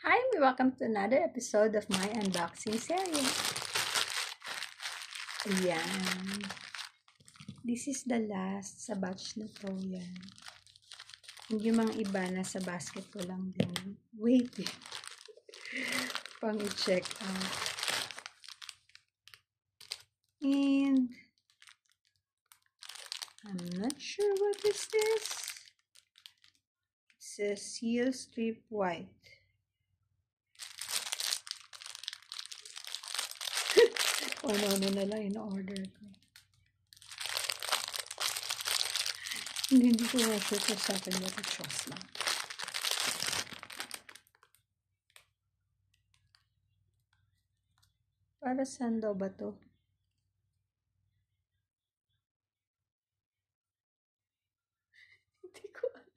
Hi, and welcome to another episode of my unboxing series. Ayan. This is the last sa batch na to. Yan. Yung mga iba nasa basket ko lang din. Wait. Pang i-check out. And I'm not sure what is this. It says seal strip white. Ano na lang in-order ko. Hindi ko sure kung sa akin na ito choice lang. Para saan daw ba to? Hindi ko alam.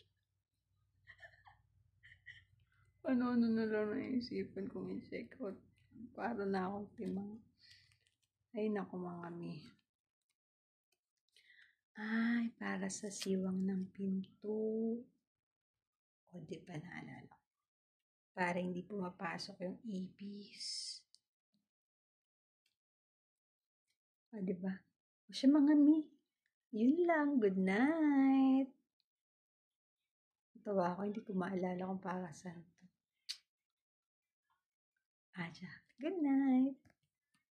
Ano na lang naisipan kong i-check out. Para na akong timang. Ay, naku mga mi. Ay, para sa siwang ng pinto. O, di ba naalala? Para hindi pumapasok yung ipis. O, di ba? O siya mga mi. Yun lang. Good night. Tawa ako, hindi ko maalala kung para saan to. Good night.